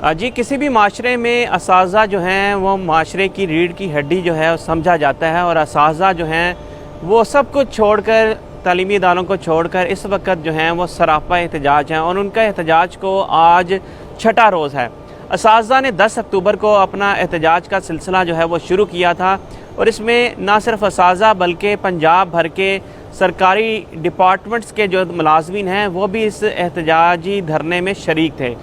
जी, किसी भी माशरे में असातिज़ा जो हैं वो माशरे की रीढ़ की हड्डी जो है समझा जाता है, और असातिज़ा जो हैं वो सब कुछ छोड़कर, तालीमी इदारों को छोड़कर इस वक्त जो हैं वो सरापा एहतजाज हैं, और उनका एहतजाज को आज छठा रोज़ है। असातिज़ा ने 10 अक्टूबर को अपना एहतजाज का सिलसिला जो है वो शुरू किया था, और इसमें ना सिर्फ असातिज़ा बल्कि पंजाब भर के सरकारी डिपार्टमेंट्स के जो मुलाज़मीन हैं वो भी इस एहतजाजी धरने में शरीक थे।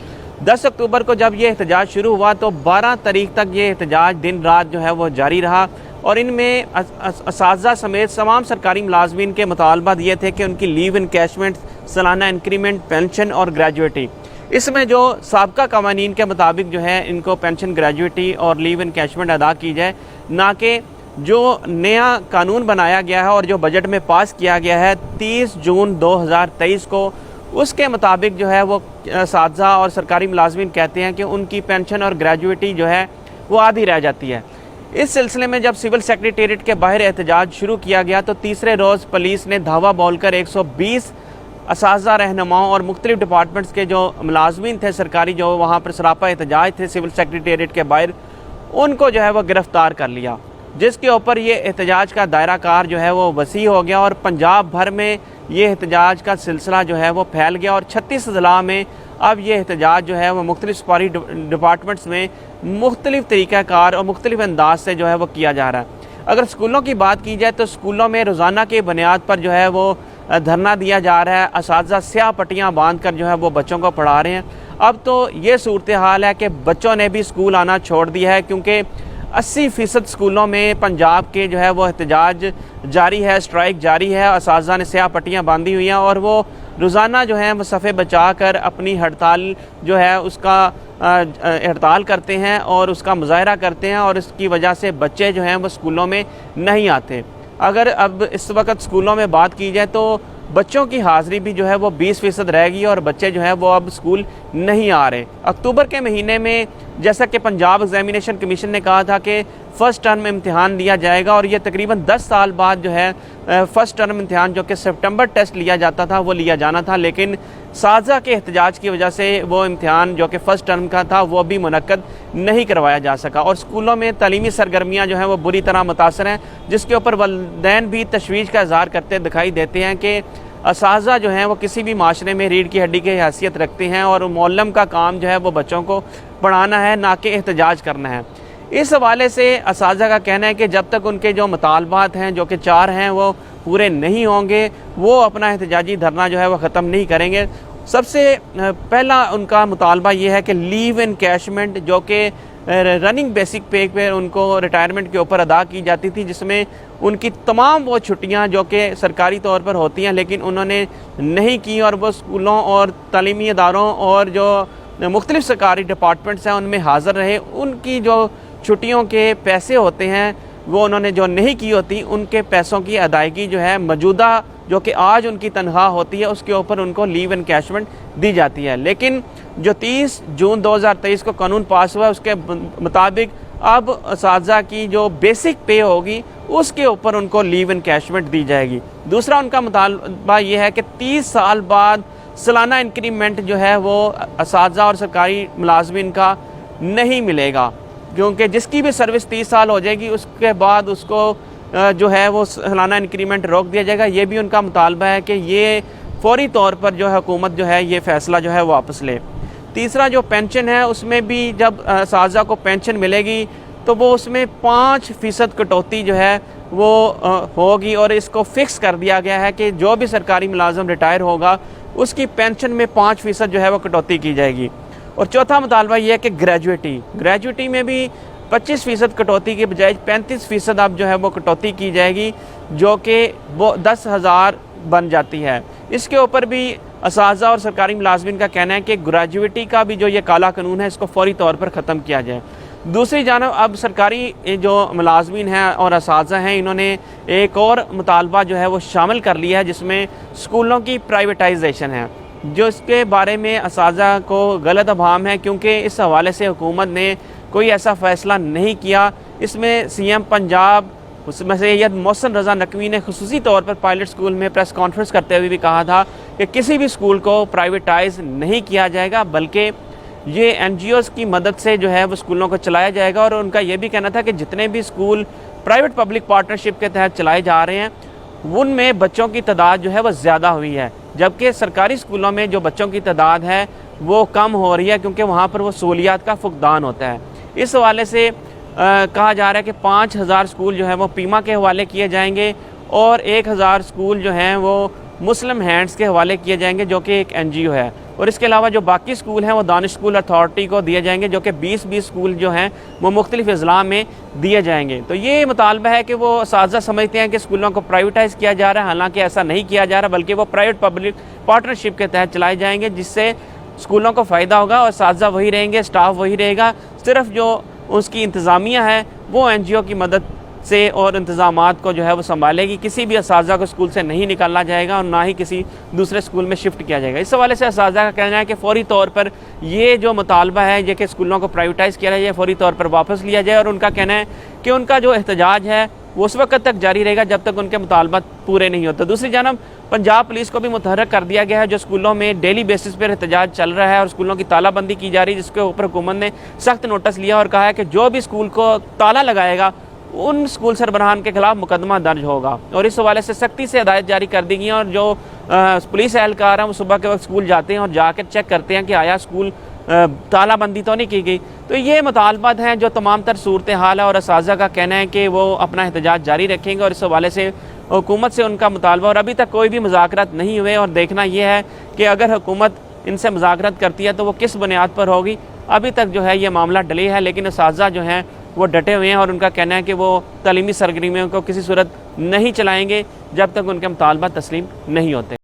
10 अक्टूबर को जब ये एहतजाज शुरू हुआ तो 12 तारीख तक ये एहतजाज दिन रात जो है वो जारी रहा, और इनमें असातिज़ा समेत तमाम सरकारी मुलाज़मीन के मुतालबात ये थे कि उनकी लीव इनकैशमेंट, सालाना इंक्रीमेंट, पेंशन और ग्रेजुएटी, इसमें जो साबका कवानीन के मुताबिक जो है इनको पेंशन, ग्रेजुएटी और लीव इनकैशमेंट अदा की जाए, ना कि जो नया कानून बनाया गया है और जो बजट में पास किया गया है 30 जून 2023 को, उसके मुताबिक जो है वो असातिज़ा और सरकारी मुलाज़मीन कहते हैं कि उनकी पेंशन और ग्रेजुएटी जो है वो आधी रह जाती है। इस सिलसिले में जब सिविल सेक्रेटेरिएट के बाहर एहतजाज शुरू किया गया तो तीसरे रोज़ पुलिस ने धावा बोलकर 120 असातिज़ा रहनुमाओं और मुख्तलिफ डिपार्टमेंट्स के जो मुलाज़मीन थे सरकारी, जो वहाँ पर सरापा एहतजाज थे सिविल सेक्रेटेरिएट के बाहर, उनको जो है वो गिरफ़्तार कर लिया, जिसके ऊपर ये एहतजाज का दायरा कार जो है वो वसी हो गया, और पंजाब भर में ये एहतजाज का सिलसिला जो है वो फैल गया, और 36 ज़िला में अब ये एहतजाज जो है वो मुख्तलिफ सरकारी डिपार्टमेंट्स में मुख्तलिफ तरीक़ाकार और मुख्तलिफ अंदाज से जो है वो किया जा रहा है। अगर स्कूलों की बात की जाए तो स्कूलों में रोज़ाना की बुनियाद पर जो है वो धरना दिया जा रहा है, असातिज़ा स्याह पट्टियाँ बांध कर जो है वो बच्चों को पढ़ा रहे हैं। अब तो ये सूरत हाल है कि बच्चों ने भी स्कूल आना छोड़ दिया है, क्योंकि 80% स्कूलों में पंजाब के जो है वो एहतजाज जारी है, स्ट्राइक जारी है। असातिज़ा ने स्याह पट्टियाँ बांधी हुई हैं और वो रोज़ाना जो है वो सफ़े बचा कर अपनी हड़ताल जो है उसका हड़ताल करते हैं और उसका मुज़ाहरा करते हैं, और इसकी वजह से बच्चे जो हैं वो स्कूलों में नहीं आते। अगर अब इस वक्त स्कूलों में बात की जाए तो बच्चों की हाज़िरी भी जो है वो 20% रहेगी, और बच्चे जो है वो अब स्कूल नहीं आ रहे। अक्टूबर के महीने में जैसा कि पंजाब एग्जामिनेशन कमीशन ने कहा था कि फ़र्स्ट टर्म इम्तिहान लिया जाएगा, और ये तकरीबन 10 साल बाद जो है फ़र्स्ट टर्म इम्तिहान जो कि सितंबर टेस्ट लिया जाता था वो लिया जाना था, लेकिन असातिज़ा के एहतजाज की वजह से वो इम्तिहान जो कि फ़र्स्ट टर्म का था वो भी मुनक्कद नहीं करवाया जा सका, और स्कूलों में तालीमी सरगर्मियाँ जो हैं वो बुरी तरह मुतासर हैं, जिसके ऊपर वालिदैन भी तशवीश का इज़हार करते दिखाई देते हैं कि असातिज़ा जो हैं वो किसी भी माशरे में रीढ़ की हड्डी की हैसियत रखते हैं, और मुअल्लिम का काम जो है वो बच्चों को पढ़ाना है, ना कि एहतजाज करना है। इस हवाले से असातिज़ा का कहना है कि जब तक उनके जो मुतालबात हैं जो कि 4 हैं वो पूरे नहीं होंगे, वो अपना एहतजाजी धरना जो है वो ख़त्म नहीं करेंगे। सबसे पहला उनका मुतालबा ये है कि लीव इनकैशमेंट, जो कि रनिंग बेसिक पे पर उनको रिटायरमेंट के ऊपर अदा की जाती थी, जिसमें उनकी तमाम वो छुट्टियां जो कि सरकारी तौर पर होती हैं लेकिन उन्होंने नहीं की, और वो स्कूलों और तालीमी इदारों और जो मुख्तलिफ सरकारी डिपार्टमेंट्स हैं उनमें हाज़िर रहे, उनकी जो छुट्टियों के पैसे होते हैं वो उन्होंने जो नहीं की होती, उनके पैसों की अदायगी जो है मौजूदा जो कि आज उनकी तनख्वाह होती है उसके ऊपर उनको लीव इनकैशमेंट दी जाती है। लेकिन जो 30 जून 2023 को कानून पास हुआ उसके मुताबिक अब असातिज़ा की जो बेसिक पे होगी उसके ऊपर उनको लीव इनकैशमेंट दी जाएगी। दूसरा उनका मुतालबा ये है कि 30 साल बाद सालाना इंक्रीमेंट जो है वो असातिज़ा और सरकारी मुलाज़मीन का नहीं मिलेगा, क्योंकि जिसकी भी सर्विस 30 साल हो जाएगी उसके बाद उसको जो है वो सालाना इंक्रीमेंट रोक दिया जाएगा। ये भी उनका मुतालबा है कि ये फौरी तौर पर जो है हुकूमत जो है ये फ़ैसला जो है वापस ले। तीसरा जो पेंशन है उसमें भी जब असातिज़ा को पेंशन मिलेगी तो वो उसमें 5% कटौती जो है वो होगी, और इसको फ़िक्स कर दिया गया है कि जो भी सरकारी मुलाज़िम रिटायर होगा उसकी पेंशन में 5% जो है वो कटौती की जाएगी। और चौथा मुतालबा ये है कि ग्रेजुएटी में भी 25% कटौती के बजाय 35% अब जो है वो कटौती की जाएगी, जो कि वो 10,000 बन जाती है। इसके ऊपर भी असातिज़ा और सरकारी मुलाज़मीन का कहना है कि ग्रेजुएटी का भी जो ये काला कानून है इसको फौरी तौर पर ख़त्म किया जाए। दूसरी जानब अब सरकारी जो मुलाज़मीन हैं और असातिज़ा हैं इन्होंने एक और मुतालबा जो है वो शामिल कर लिया है, जिसमें स्कूलों की प्राइवेटाइजेशन है, जो इसके बारे में असातिज़ा को गलत अफहाम है, क्योंकि इस हवाले से हुकूमत ने कोई ऐसा फ़ैसला नहीं किया। इसमें CM पंजाब उसमें सैयद मोहसिन रज़ा नकवी ने खुसूसी तौर पर पायलट स्कूल में प्रेस कॉन्फ्रेंस करते हुए भी कहा था कि किसी भी स्कूल को प्राइवेटाइज़ नहीं किया जाएगा, बल्कि یہ این جی اوز کی مدد سے جو ہے وہ اسکولوں کو چلایا جائے گا، اور ان کا یہ بھی کہنا تھا کہ جتنے بھی اسکول پرائیویٹ پبلک پارٹنرشپ کے تحت چلائے جا رہے ہیں ان میں بچوں کی تعداد جو ہے وہ زیادہ ہوئی ہے، جبکہ سرکاری اسکولوں میں جو بچوں کی تعداد ہے وہ کم ہو رہی ہے، کیونکہ وہاں پر وہ سہولیات کا فقدان ہوتا ہے۔ اس حوالے سے کہا جا رہا ہے کہ 5000 اسکول جو ہیں وہ پیما کے حوالے کیے جائیں گے، اور 1000 اسکول جو ہیں وہ مسلم ہینڈز کے حوالے کیے جائیں گے، جو کہ ایک این جی او ہے، اور اس کے علاوہ جو باقی اسکول ہیں وہ دانش اسکول اتھارٹی کو دیے جائیں گے، جو کہ 20 اسکول جو ہیں وہ مختلف اضلاع میں دیے جائیں گے۔ تو یہ مطالبہ ہے کہ وہ اساتذہ سمجھتے ہیں کہ اسکولوں کو پرائیویٹائز کیا جا رہا ہے، حالانکہ ایسا نہیں کیا جا رہا، بلکہ وہ پرائیویٹ پبلک پارٹنرشپ کے تحت چلائے جائیں گے، جس سے اسکولوں کو فائدہ ہوگا اور اساتذہ وہی رہیں گے، سٹاف وہی رہے گا، صرف جو اس کی انتظامیہ ہے وہ این جی او کی مدد سے اور انتظامات کو جو ہے وہ سنبھالے گی۔ کسی بھی اساتذہ کو اسکول سے نہیں نکالا جائے گا اور نہ ہی کسی دوسرے اسکول میں شفٹ کیا جائے گا۔ اس حوالے سے اساتذہ کا کہنا ہے کہ فوری طور پر یہ جو مطالبہ ہے یہ کہ اسکولوں کو پرائیویٹائز کیا جائے، فوری طور پر واپس لیا جائے، اور ان کا کہنا ہے کہ ان کا جو احتجاج ہے وہ اس وقت تک جاری رہے گا جب تک ان کے مطالبات پورے نہیں ہوتے۔ دوسری جانب پنجاب پولیس کو بھی متحرک کر دیا گیا ہے، جو اسکولوں میں ڈیلی بیسس پر احتجاج چل رہا ہے اور اسکولوں کی تالہ بندی کی جا رہی ہے، جس کے اوپر حکومت نے سخت نوٹس لیا اور کہا ہے کہ جو بھی اسکول کو تالا لگائے گا ان اسکول سربراہان کے خلاف مقدمہ درج ہوگا، اور اس حوالے سے سختی سے ہدایت جاری کر دی گئی ہیں، اور جو پولیس اہلکار ہیں وہ صبح کے وقت اسکول جاتے ہیں اور جا کے چیک کرتے ہیں کہ آیا اسکول تالہ بندی تو نہیں کی گئی۔ تو یہ مطالبات ہیں جو تمام تر صورتحال ہے، اور اساتذہ کا کہنا ہے کہ وہ اپنا احتجاج جاری رکھیں گے، اور اس حوالے سے حکومت سے ان کا مطالبہ، اور ابھی تک کوئی بھی مذاکرات نہیں ہوئے، اور دیکھنا یہ ہے کہ اگر حکومت ان سے مذاکرات کرتی ہے تو وہ کس بنیاد پر ہوگی۔ ابھی تک جو ہے یہ معاملہ ڈلے ہے، لیکن اساتذہ جو ہیں وہ ڈٹے ہوئے ہیں، اور ان کا کہنا ہے کہ وہ تعلیمی سرگرمیوں کو کسی صورت نہیں چلائیں گے جب تک ان کے مطالبات تسلیم نہیں ہوتے۔